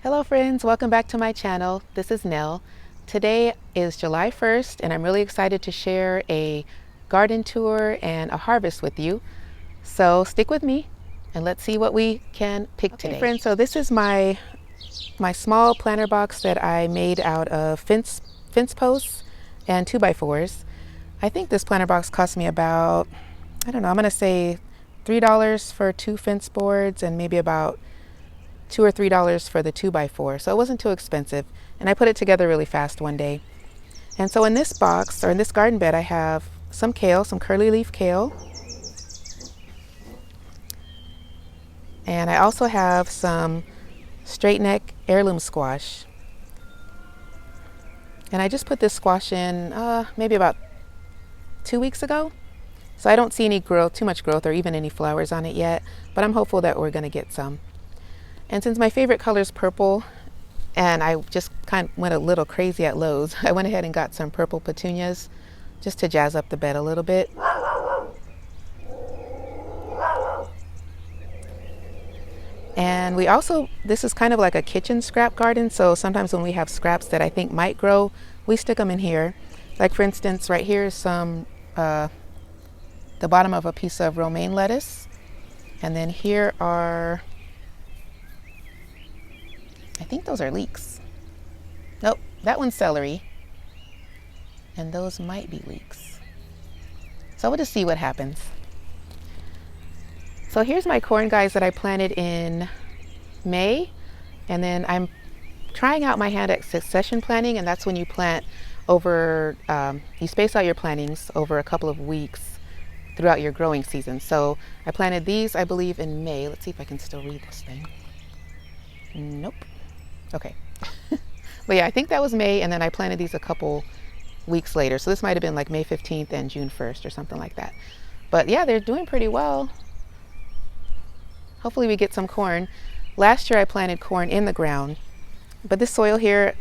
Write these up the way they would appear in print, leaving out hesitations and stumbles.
Hello friends, welcome back to my channel. This is Nell. Today is July 1st and I'm really excited to share a garden tour and a harvest with you. So stick with me and let's see what we can pick today. Friends, so this is my small planter box that I made out of fence posts and 2x4s. I think this planter box cost me about, I don't know, I'm gonna say $3 for 2 fence boards and maybe about $2 or $3 for the 2x4, so it wasn't too expensive, and I put it together really fast one day. And so in this box, or in this garden bed, I have some kale, some curly leaf kale, and I also have some straight neck heirloom squash. And I just put this squash in maybe about 2 weeks ago, so I don't see any growth, too much growth, or even any flowers on it yet, but I'm hopeful that we're going to get some. And since my favorite color is purple, and I just kind of went a little crazy at Lowe's, I went ahead and got some purple petunias just to jazz up the bed a little bit. And we also, this is kind of like a kitchen scrap garden, so sometimes when we have scraps that I think might grow, we stick them in here. Like for instance, right here is some, the bottom of a piece of romaine lettuce. And then here are, I think those are leeks. Nope, that one's celery. And those might be leeks. So we'll just see what happens. So here's my corn, guys, that I planted in May. And then I'm trying out my hand at succession planting, and that's when you plant over, you space out your plantings over a couple of weeks throughout your growing season. So I planted these, I believe, in May. Let's see if I can still read this thing. Nope. Okay. But yeah, I think that was May, and then I planted these a couple weeks later. So this might have been like May 15th and June 1st or something like that. But yeah, they're doing pretty well. Hopefully we get some corn. Last year I planted corn in the ground, but this soil here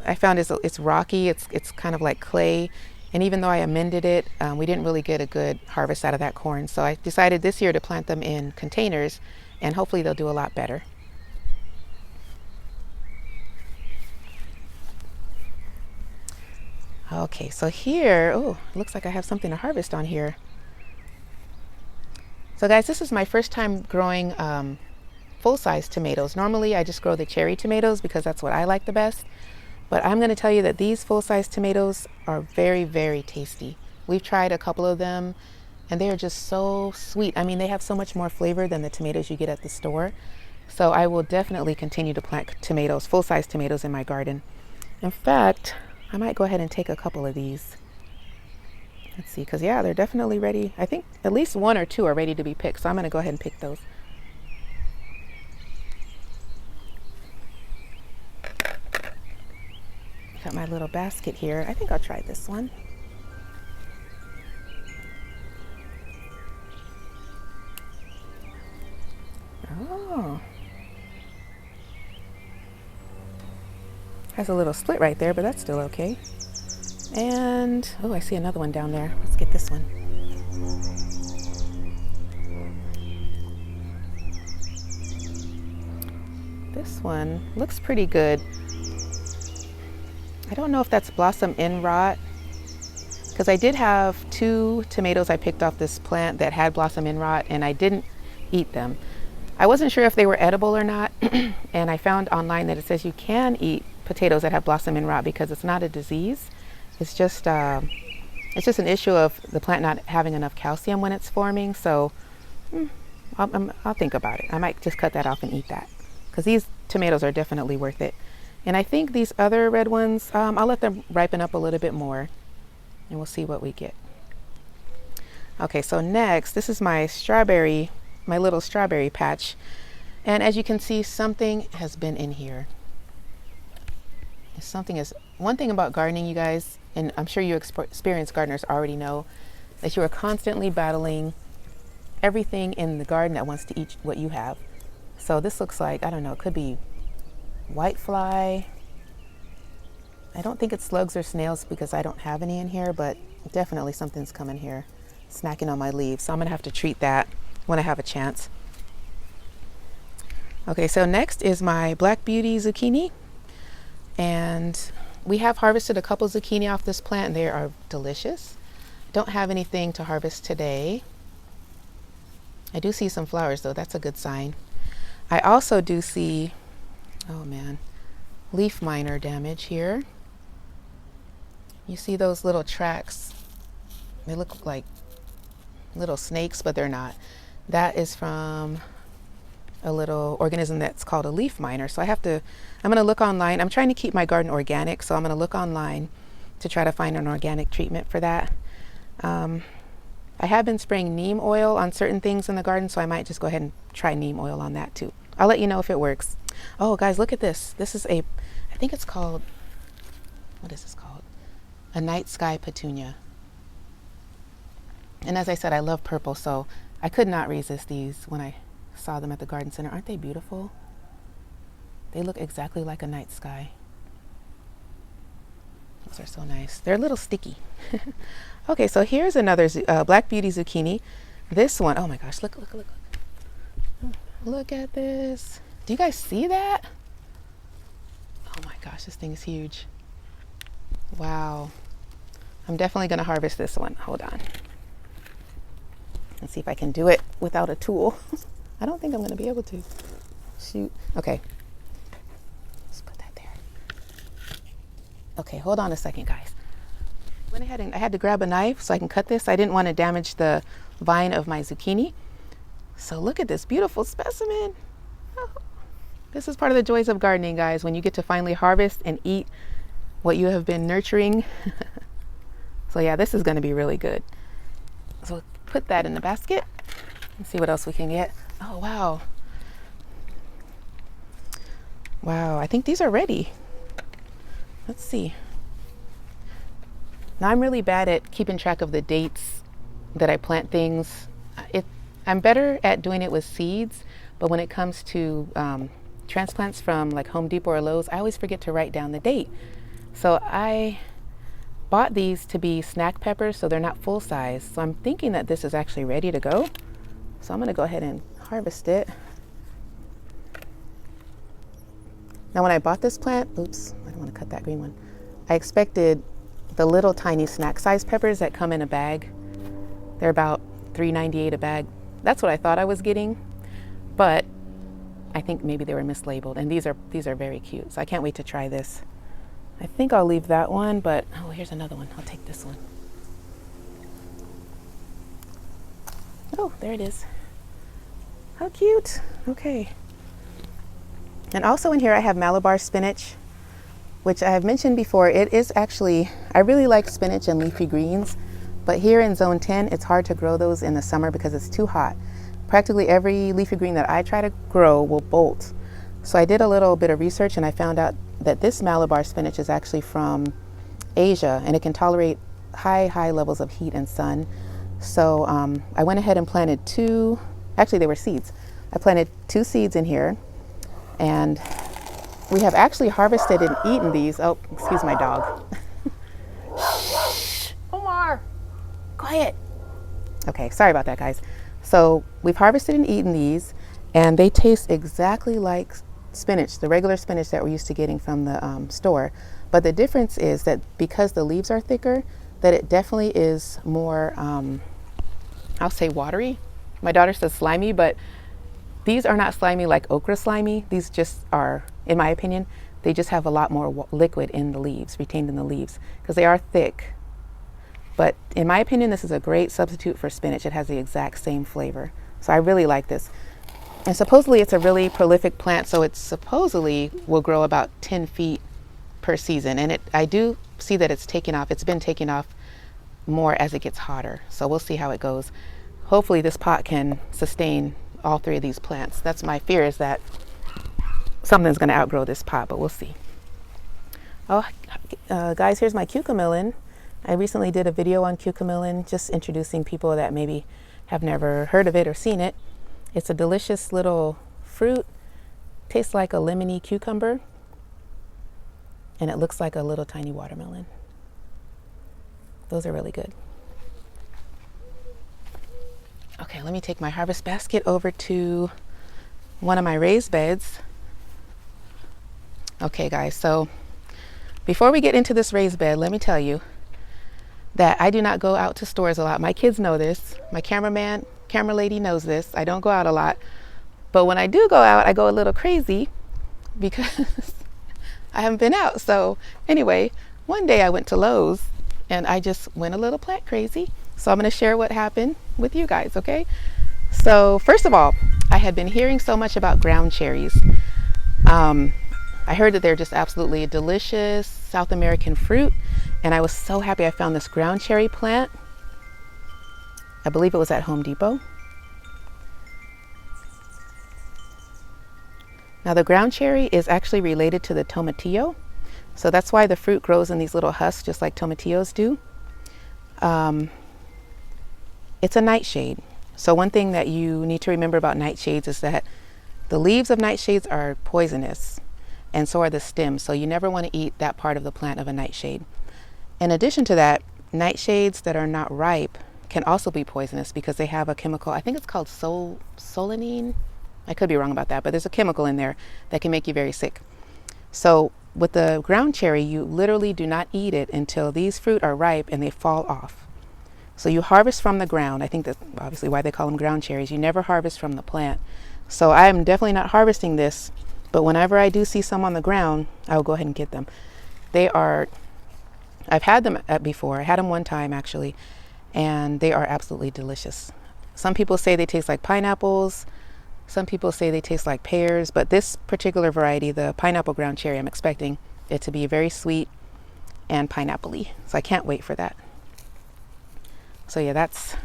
I found it's rocky. It's kind of like clay. And even though I amended it, we didn't really get a good harvest out of that corn. So I decided this year to plant them in containers, and hopefully they'll do a lot better. Okay, so here, oh, looks like I have something to harvest on here. So guys, this is my first time growing full-size tomatoes. Normally I just grow the cherry tomatoes because that's what I like the best. But I'm going to tell you that these full-size tomatoes are very, very tasty. We've tried a couple of them and they are just so sweet. I mean, they have so much more flavor than the tomatoes you get at the store. So I will definitely continue to plant tomatoes, full-size tomatoes in my garden. In fact, I might go ahead and take a couple of these. Let's see, because yeah, they're definitely ready. I think at least 1 or 2 are ready to be picked, so I'm going to go ahead and pick those. Got my little basket here. I think I'll try this one. Oh. Has a little split right there, but that's still okay. And, oh, I see another one down there. Let's get this one. This one looks pretty good. I don't know if that's blossom end rot, because I did have 2 tomatoes I picked off this plant that had blossom end rot, and I didn't eat them. I wasn't sure if they were edible or not, and I found online that it says you can eat potatoes that have blossom end rot because it's not a disease. It's just an issue of the plant not having enough calcium when it's forming. So I'll think about it. I might just cut that off and eat that, because these tomatoes are definitely worth it. And I think these other red ones, I'll let them ripen up a little bit more and we'll see what we get. Okay, so next, this is my strawberry, my little strawberry patch. And as you can see, something has been in here. One thing about gardening, you guys, and I'm sure you experienced gardeners already know, that you are constantly battling everything in the garden that wants to eat what you have. So this looks like, I don't know, it could be whitefly. I don't think it's slugs or snails because I don't have any in here, but definitely something's coming here, snacking on my leaves. So I'm gonna have to treat that when I have a chance. Okay, so next is my Black Beauty zucchini, and we have harvested a couple zucchini off this plant and they are delicious. Don't have anything to harvest today. I do see some flowers though, that's a good sign. I also do see, oh man, leaf miner damage here. You see those little tracks? They look like little snakes, but they're not. That is from a little organism that's called a leaf miner. So I'm going to look online. I'm trying to keep my garden organic, so I'm going to look online to try to find an organic treatment for that. I have been spraying neem oil on certain things in the garden, so I might just go ahead and try neem oil on that too. I'll let you know if it works. Oh guys, look at this. This is I think it's called, what is this called? A night sky petunia. And as I said, I love purple, so I could not resist these when I saw them at the garden center. Aren't they beautiful? They look exactly like a night sky. Those are so nice. They're a little sticky. Okay, so here's another Black Beauty zucchini. This one, oh my gosh, look. Look at this. Do you guys see that? Oh my gosh, this thing is huge. Wow. I'm definitely gonna harvest this one. Hold on. Let's see if I can do it without a tool. I don't think I'm gonna be able to. Shoot. Okay. Let's put that there. Okay, hold on a second, guys. Went ahead and I had to grab a knife so I can cut this. I didn't want to damage the vine of my zucchini. So look at this beautiful specimen. Oh, this is part of the joys of gardening, guys, when you get to finally harvest and eat what you have been nurturing. So yeah, this is going to be really good. So put that in the basket and see what else we can get. Oh, wow. Wow, I think these are ready. Let's see. Now I'm really bad at keeping track of the dates that I plant things. I'm better at doing it with seeds, but when it comes to transplants from like Home Depot or Lowe's, I always forget to write down the date. So I bought these to be snack peppers, so they're not full size. So I'm thinking that this is actually ready to go. So I'm gonna go ahead and harvest it. Now when I bought this plant, oops, I don't wanna cut that green one. I expected the little tiny snack size peppers that come in a bag. They're about $3.98 a bag. That's what I thought I was getting, but I think maybe they were mislabeled, and these are very cute. So I can't wait to try this. I think I'll leave that one, but oh, here's another one. I'll take this one. Oh, there it is. How cute. Okay. And also in here I have Malabar spinach, which I have mentioned before. It is actually, I really like spinach and leafy greens, but here in zone 10, it's hard to grow those in the summer because it's too hot. Practically every leafy green that I try to grow will bolt. So I did a little bit of research and I found out that this Malabar spinach is actually from Asia and it can tolerate high levels of heat and sun. So I went ahead and planted actually they were seeds. I planted 2 seeds in here, and we have actually harvested and eaten these. Oh, excuse my dog. Shh, Omar, quiet. Okay, sorry about that, guys. So we've harvested and eaten these, and they taste exactly like spinach, the regular spinach that we're used to getting from the store. But the difference is that because the leaves are thicker, that it definitely is more, I'll say watery. My daughter says slimy, but these are not slimy like okra slimy. These just are, in my opinion, they just have a lot more liquid in the leaves, retained in the leaves, because they are thick. But in my opinion, this is a great substitute for spinach. It has the exact same flavor. So I really like this. And supposedly it's a really prolific plant, so it supposedly will grow about 10 feet per season. And I do see that it's taking off. It's been taking off more as it gets hotter. So we'll see how it goes. Hopefully this pot can sustain all 3 of these plants. That's my fear, is that something's going to outgrow this pot, but we'll see. Oh, guys, here's my cucamelon. I recently did a video on cucamelon, just introducing people that maybe have never heard of it or seen it. It's a delicious little fruit. Tastes like a lemony cucumber, and it looks like a little tiny watermelon. Those are really good. Okay, let me take my harvest basket over to one of my raised beds. Okay guys, so before we get into this raised bed, let me tell you that I do not go out to stores a lot. My kids know this. My camera lady knows this. I don't go out a lot. But when I do go out, I go a little crazy because I haven't been out. So anyway, one day I went to Lowe's and I just went a little plant crazy. So I'm going to share what happened with you guys, okay? So first of all, I had been hearing so much about ground cherries. I heard that they're just absolutely delicious South American fruit, and I was so happy I found this ground cherry plant. I believe it was at Home Depot. Now the ground cherry is actually related to the tomatillo, so that's why the fruit grows in these little husks just like tomatillos do. It's a nightshade. So one thing that you need to remember about nightshades is that the leaves of nightshades are poisonous, and so are the stems. So you never want to eat that part of the plant of a nightshade. In addition to that, nightshades that are not ripe can also be poisonous because they have a chemical, I think it's called solanine. I could be wrong about that, but there's a chemical in there that can make you very sick. So with the ground cherry, you literally do not eat it until these fruit are ripe and they fall off. So you harvest from the ground. I think that's obviously why they call them ground cherries. You never harvest from the plant. So I am definitely not harvesting this, but whenever I do see some on the ground, I will go ahead and get them. I've had them before. I had them one time actually, and they are absolutely delicious. Some people say they taste like pineapples. Some people say they taste like pears, but this particular variety, the pineapple ground cherry, I'm expecting it to be very sweet and pineapple-y. So I can't wait for that. So yeah, that's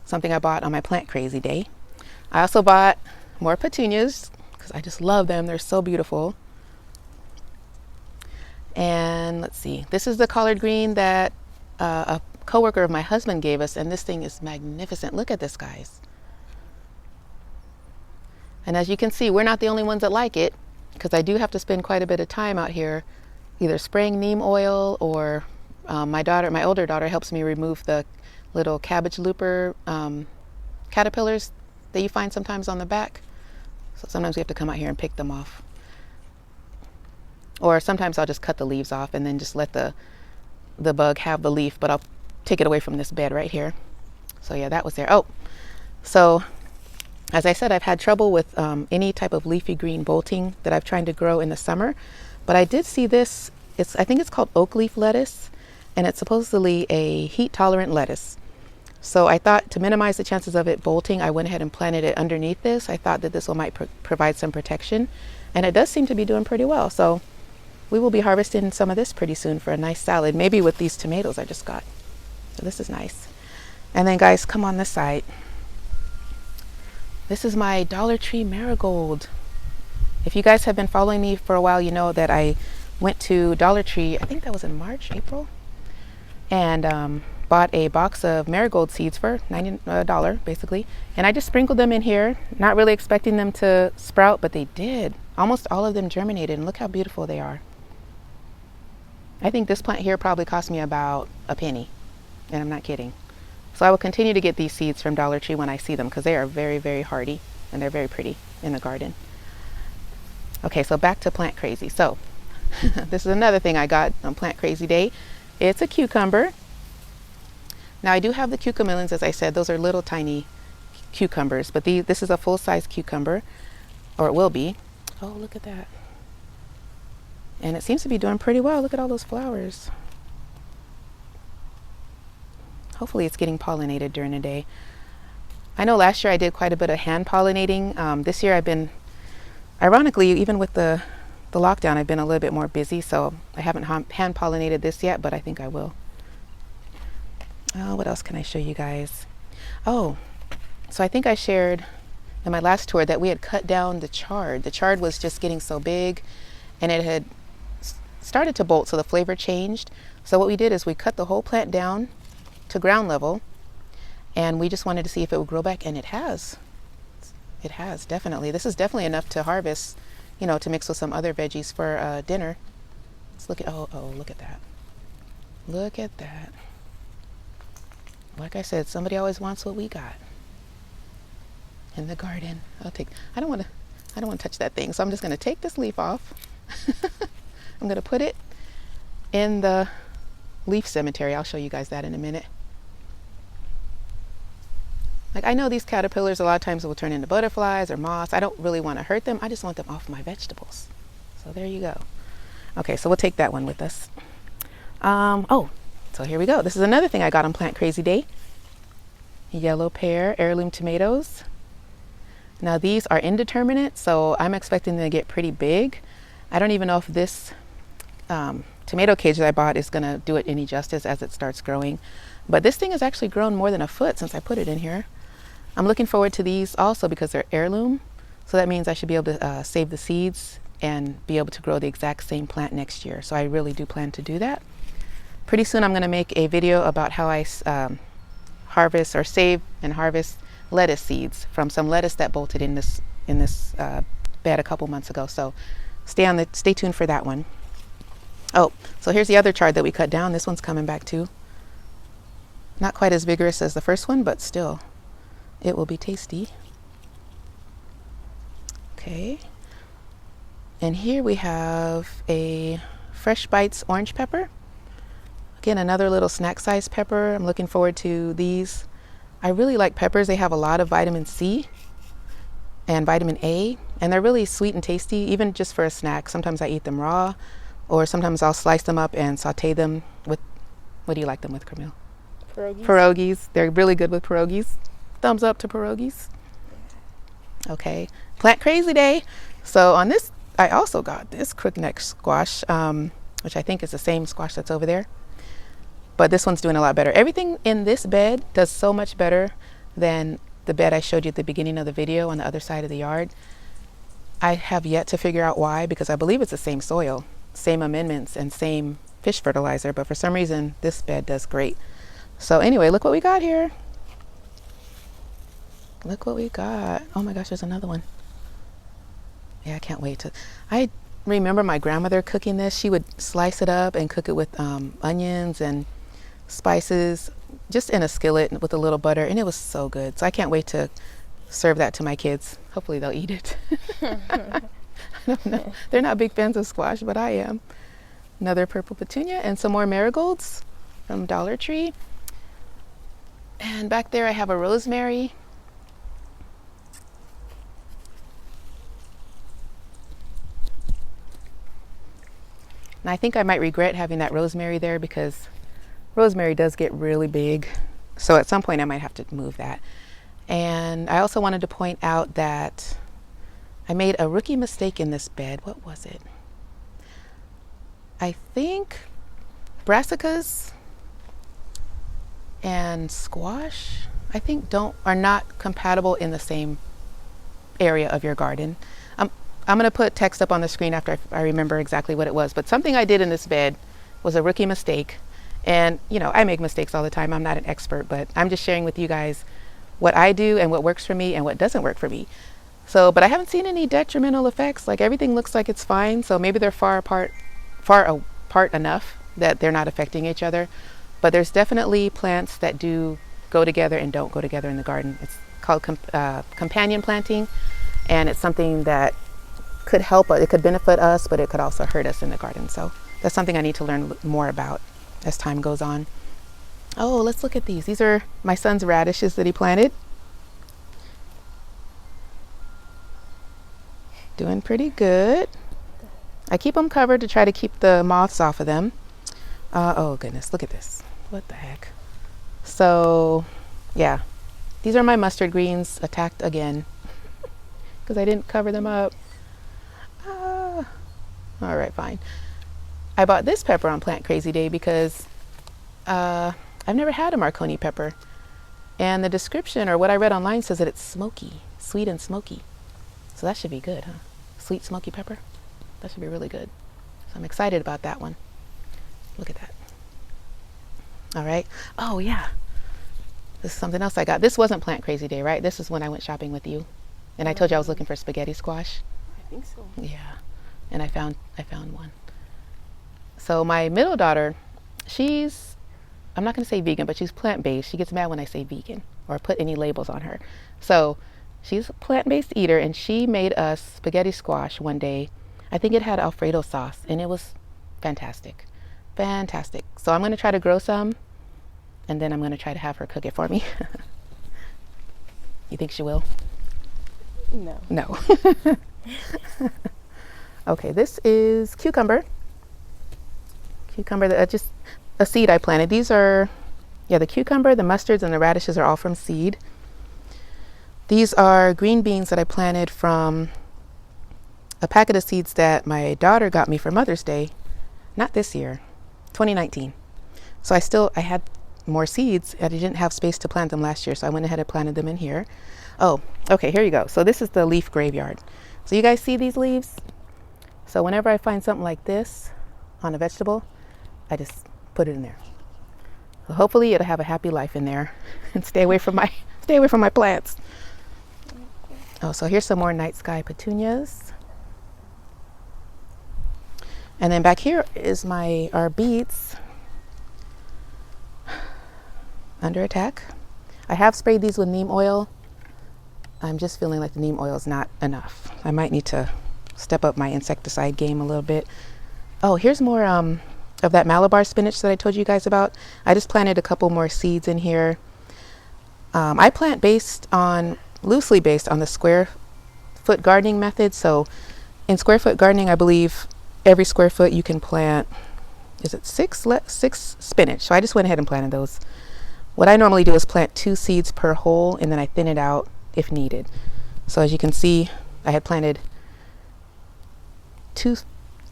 something I bought on my plant crazy day. I also bought more petunias because I just love them. They're so beautiful. And let's see, this is the collard green that a coworker of my husband gave us, and this thing is magnificent. Look at this, guys. And as you can see, we're not the only ones that like it, because I do have to spend quite a bit of time out here either spraying neem oil, or my older daughter helps me remove the little cabbage looper caterpillars that you find sometimes on the back. So sometimes we have to come out here and pick them off. Or sometimes I'll just cut the leaves off and then just let the bug have the leaf, but I'll take it away from this bed right here. So yeah, that was there. Oh, so as I said, I've had trouble with any type of leafy green bolting that I've tried to grow in the summer, but I did see this. I think it's called oak leaf lettuce, and it's supposedly a heat tolerant lettuce. So I thought, to minimize the chances of it bolting, I went ahead and planted it underneath this. I thought that this might provide some protection, and it does seem to be doing pretty well. So we will be harvesting some of this pretty soon for a nice salad, maybe with these tomatoes I just got. So this is nice. And then guys, come on this side. This is my Dollar Tree marigold. If you guys have been following me for a while, you know that I went to Dollar Tree, I think that was in March, April, and bought a box of marigold seeds for $90 basically. And I just sprinkled them in here, not really expecting them to sprout, but they did. Almost all of them germinated, and look how beautiful they are. I think this plant here probably cost me about a penny, and I'm not kidding. So I will continue to get these seeds from Dollar Tree when I see them, because they are very, very hardy and they're very pretty in the garden. Okay, so back to Plant Crazy. So this is another thing I got on Plant Crazy Day. It's a cucumber. Now I do have the cucamelons, as I said. Those are little tiny cucumbers, but this is a full-size cucumber, or it will be. Oh, look at that. And it seems to be doing pretty well. Look at all those flowers. Hopefully it's getting pollinated during the day. I know last year I did quite a bit of hand pollinating. This year I've been, ironically, even with the lockdown, I've been a little bit more busy, so I haven't hand pollinated this yet, but I think I will. Oh, what else can I show you guys? Oh, so I think I shared in my last tour that we had cut down the chard. The chard was just getting so big, and it had started to bolt, so the flavor changed. So what we did is we cut the whole plant down to ground level, and we just wanted to see if it would grow back, and it has. It has, definitely. This is definitely enough to harvest, you know, to mix with some other veggies for dinner. Let's look at, oh, look at that. Look at that. Like I said, somebody always wants what we got in the garden. I don't want to I don't want to touch that thing. So I'm just going to take this leaf off. I'm going to put it in the leaf cemetery. I'll show you guys that in a minute. Like, I know these caterpillars a lot of times will turn into butterflies or moths. I don't really want to hurt them. I just want them off my vegetables. So there you go. Okay, so we'll take that one with us. Oh, so here we go. This is another thing I got on Plant Crazy Day. Yellow pear heirloom tomatoes. Now these are indeterminate, so I'm expecting them to get pretty big. I don't even know if this tomato cage that I bought is gonna do it any justice as it starts growing. But this thing has actually grown more than a foot since I put it in here. I'm looking forward to these also because they're heirloom. So that means I should be able to save the seeds and be able to grow the exact same plant next year. So I really do plan to do that. Pretty soon I'm gonna make a video about how I harvest or save and harvest lettuce seeds from some lettuce that bolted in this bed a couple months ago. So stay tuned for that one. Oh, so here's the other chard that we cut down. This one's coming back too. Not quite as vigorous as the first one, but still, it will be tasty. Okay. And here we have a Fresh Bites orange pepper. Again, another little snack size pepper. I'm looking forward to these. I really like peppers. They have a lot of vitamin C and vitamin A, and they're really sweet and tasty, even just for a snack. Sometimes I eat them raw, or sometimes I'll slice them up and saute them with, what do you like them with, Camille? Pierogies. Pierogies. They're really good with pierogies. Thumbs up to pierogies. Okay, Plant Crazy Day. So on this, I also got this crookneck squash, which I think is the same squash that's over there. But this one's doing a lot better. Everything in this bed does so much better than the bed I showed you at the beginning of the video on the other side of the yard. I have yet to figure out why, because I believe it's the same soil, same amendments, and same fish fertilizer, but for some reason this bed does great. So anyway, look what we got here. Look what we got. Oh my gosh, there's another one. Yeah, I can't wait to. I remember my grandmother cooking this. She would slice it up and cook it with onions and spices, just in a skillet with a little butter, and it was so good. So I can't wait to serve that to my kids. Hopefully they'll eat it. I don't know. They're not big fans of squash, but I am. Another purple petunia and some more marigolds from Dollar Tree. And back there I have a rosemary. And I think I might regret having that rosemary there because rosemary does get really big. So at some point I might have to move that. And I also wanted to point out that I made a rookie mistake in this bed. What was it? I think brassicas and squash, I think are not compatible in the same area of your garden. I'm going to put text up on the screen after I remember exactly what it was. But something I did in this bed was a rookie mistake. And, you know, I make mistakes all the time. I'm not an expert, but I'm just sharing with you guys what I do and what works for me and what doesn't work for me. So, but I haven't seen any detrimental effects. Like everything looks like it's fine. So maybe they're far apart enough that they're not affecting each other. But there's definitely plants that do go together and don't go together in the garden. It's called companion planting. And it's something that could help, it could benefit us, but it could also hurt us in the garden. So that's something I need to learn more about as time goes on. Oh, let's look at these. These are my son's radishes that he planted. Doing pretty good. I keep them covered to try to keep the moths off of them. Oh goodness, look at this. What the heck? So yeah, these are my mustard greens attacked again because I didn't cover them up. All right, fine. I bought this pepper on Plant Crazy Day because I've never had a Marconi pepper. And the description or what I read online says that it's smoky, sweet and smoky. So that should be good, huh? Sweet smoky pepper. That should be really good. So I'm excited about that one. Look at that. All right. Oh yeah. This is something else I got. This wasn't Plant Crazy Day, right? This is when I went shopping with you. And I told you I was looking for spaghetti squash. I think so. Yeah. And I found one. So my middle daughter, I'm not going to say vegan, but she's plant-based. She gets mad when I say vegan or put any labels on her. So She's a plant-based eater, and she made us spaghetti squash one day. I think it had Alfredo sauce, and it was fantastic. Fantastic. So I'm going to try to grow some, and then I'm going to try to have her cook it for me. You think she will? No. No. Okay, this is cucumber. Cucumber, just a seed I planted. These are, yeah, the cucumber, the mustards, and the radishes are all from seed. These are green beans that I planted from a packet of seeds that my daughter got me for Mother's Day. Not this year, 2019. So I had more seeds. I didn't have space to plant them last year, so I went ahead and planted them in here. Oh, okay, here you go. So this is the leaf graveyard. So you guys see these leaves? So whenever I find something like this on a vegetable, I just put it in there. So hopefully it'll have a happy life in there and stay away from my plants. Oh, so here's some more night sky petunias. And then back here is our beets under attack. I have sprayed these with neem oil. I'm just feeling like the neem oil is not enough. I might need to step up my insecticide game a little bit. Oh, here's more of that Malabar spinach that I told you guys about. I just planted a couple more seeds in here. I plant loosely based on the square foot gardening method. So in square foot gardening, I believe every square foot you can plant, is it six spinach? So I just went ahead and planted those. What I normally do is plant 2 seeds per hole, and then I thin it out if needed. So as you can see, I had planted 2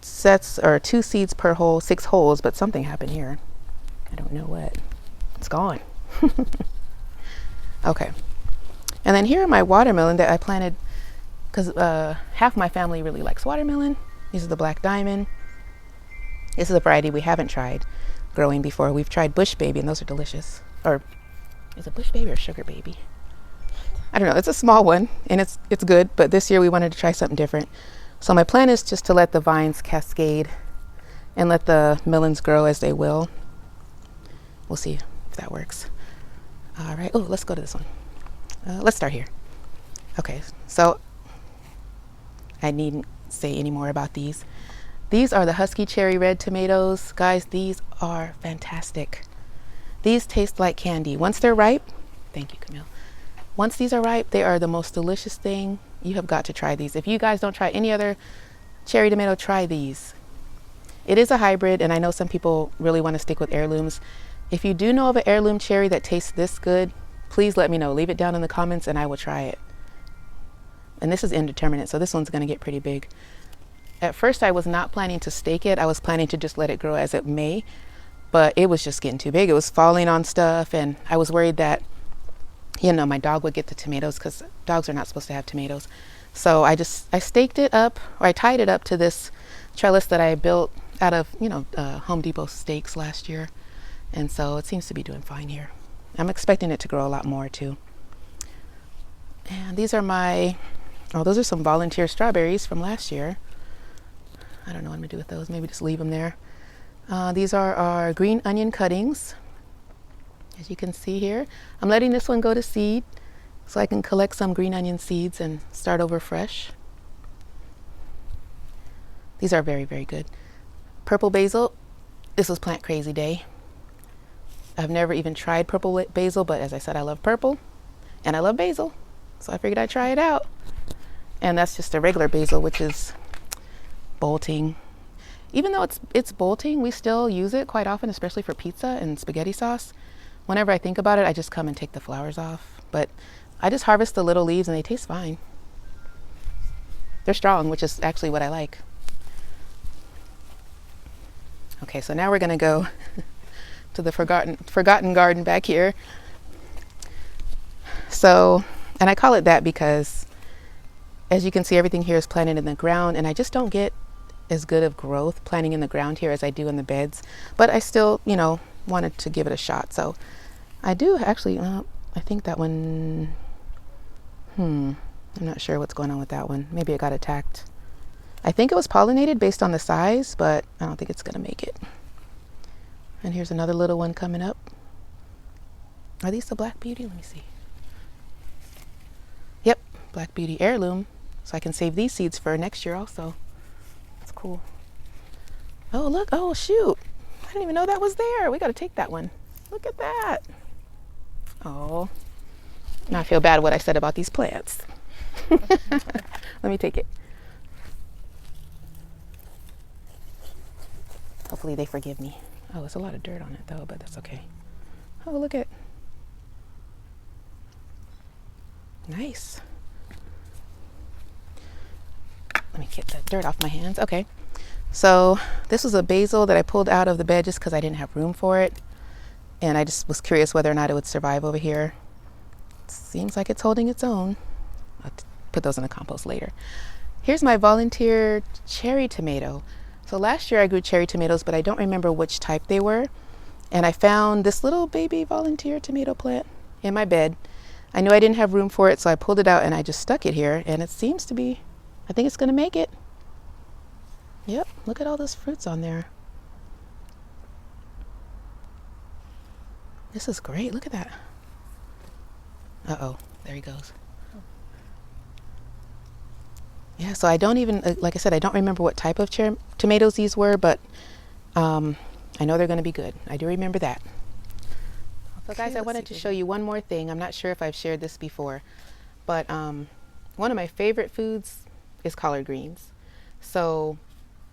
seeds per hole, 6 holes, but something happened here. I don't know what. It's gone. Okay. And then here are my watermelon that I planted because half my family really likes watermelon. These are the Black Diamond. This is a variety we haven't tried growing before. We've tried Bush Baby, and those are delicious. Or is it Bush Baby or Sugar Baby? I don't know. It's a small one, and it's good, but this year we wanted to try something different. So my plan is just to let the vines cascade and let the melons grow as they will. We'll see if that works. All right. Oh, let's go to this one. Let's start here. Okay. So I needn't say any more about these. These are the Husky Cherry Red tomatoes. Guys, these are fantastic. These taste like candy. Once they're ripe, thank you, Camille. Once these are ripe, they are the most delicious thing. You have got to try these. If you guys don't try any other cherry tomato, try these. It is a hybrid, and I know some people really want to stick with heirlooms. If you do know of an heirloom cherry that tastes this good, please let me know. Leave it down in the comments and I will try it. And this is indeterminate, so this one's going to get pretty big. At first, I was not planning to stake it. I was planning to just let it grow as it may, but it was just getting too big. It was falling on stuff, and I was worried that, you know, my dog would get the tomatoes because dogs are not supposed to have tomatoes. So I staked it up, or I tied it up to this trellis that I built out of, Home Depot stakes last year. And so it seems to be doing fine here. I'm expecting it to grow a lot more too. And these are those are some volunteer strawberries from last year. I don't know what I'm gonna do with those. Maybe just leave them there. These are our green onion cuttings. As you can see here, I'm letting this one go to seed so I can collect some green onion seeds and start over fresh. These are very, very good. Purple basil. This was Plant Crazy Day. I've never even tried purple basil, but as I said, I love purple and I love basil. So I figured I'd try it out. And that's just a regular basil, which is bolting. Even though it's bolting, we still use it quite often, especially for pizza and spaghetti sauce. Whenever I think about it, I just come and take the flowers off. But I just harvest the little leaves and they taste fine. They're strong, which is actually what I like. Okay, so now we're gonna go to the forgotten garden back here. So, and I call it that because as you can see, everything here is planted in the ground, and I just don't get as good of growth planting in the ground here as I do in the beds. But I still, wanted to give it a shot. So I do actually, I think that one, I'm not sure what's going on with that one. Maybe it got attacked. I think it was pollinated based on the size, but I don't think it's gonna make it. And here's another little one coming up. Are these the Black Beauty? Let me see. Yep, Black Beauty heirloom, so I can save these seeds for next year also. That's cool. Oh, look. Oh, shoot. I didn't even know that was there. We got to take that one. Look at that. Oh, now I feel bad what I said about these plants. Let me take it. Hopefully they forgive me. Oh, there's a lot of dirt on it though, but that's okay. Oh, look at. Nice. Let me get the dirt off my hands. Okay. So this was a basil that I pulled out of the bed just because I didn't have room for it. And I just was curious whether or not it would survive over here. Seems like it's holding its own. I'll put those in the compost later. Here's my volunteer cherry tomato. So last year I grew cherry tomatoes, but I don't remember which type they were. And I found this little baby volunteer tomato plant in my bed. I knew I didn't have room for it, so I pulled it out and I just stuck it here. And it seems to be, I think it's going to make it. Yep, look at all those fruits on there. This is great. Look at that. Uh-oh, there he goes. Yeah, so I don't even, like I said, I don't remember what type of tomatoes these were, but I know they're going to be good. I do remember that. So guys, I wanted to show you one more thing. I'm not sure if I've shared this before, but one of my favorite foods is collard greens. So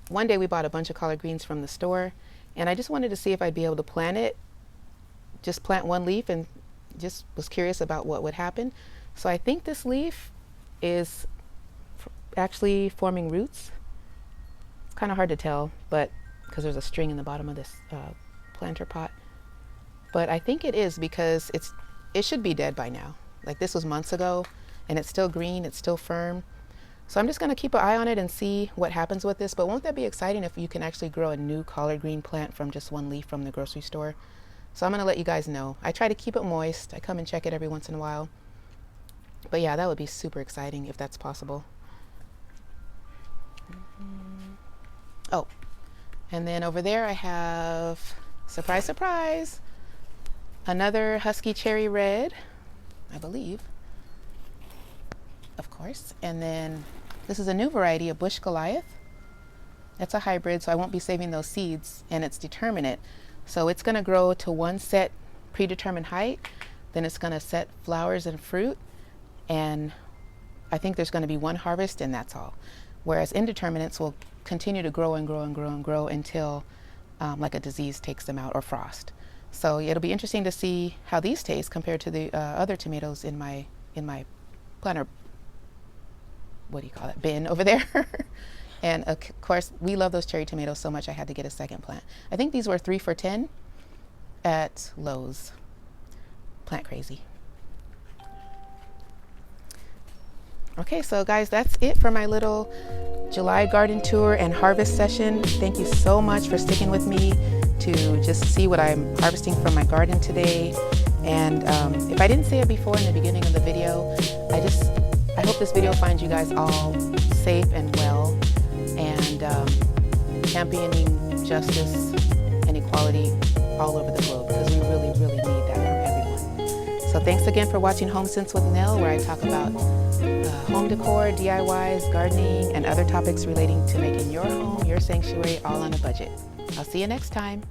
one day we bought a bunch of collard greens from the store, and I just wanted to see if I'd be able to plant it, just plant one leaf, and just was curious about what would happen. So I think this leaf is actually forming roots. It's kind of hard to tell, but because there's a string in the bottom of this planter pot. But I think it is, because it should be dead by now. Like, this was months ago and it's still green, it's still firm. So I'm just going to keep an eye on it and see what happens with this. But won't that be exciting if you can actually grow a new collard green plant from just one leaf from the grocery store? So I'm going to let you guys know. I try to keep it moist. I come and check it every once in a while. But yeah, that would be super exciting if that's possible. Oh, and then over there I have, surprise, surprise, another Husky Cherry Red, I believe, of course. And then this is a new variety, a Bush Goliath. That's a hybrid, so I won't be saving those seeds, and it's determinate. So it's going to grow to one set predetermined height, then it's going to set flowers and fruit, and I think there's going to be one harvest, and that's all. Whereas indeterminates will continue to grow and grow and grow and grow until like a disease takes them out, or frost. So it'll be interesting to see how these taste compared to the other tomatoes in my planter, what do you call it, bin over there. And of course, we love those cherry tomatoes so much I had to get a second plant. I think these were 3 for $10 at Lowe's. Plant crazy. Okay, so guys, that's it for my little July garden tour and harvest session. Thank you so much for sticking with me to just see what I'm harvesting from my garden today. And if I didn't say it before in the beginning of the video, I hope this video finds you guys all safe and well, and championing justice and equality all over the globe, because we really, really need that from everyone. So thanks again for watching Home Sense with Nell, where I talk about home decor, DIYs, gardening, and other topics relating to making your home your sanctuary, all on a budget. I'll see you next time.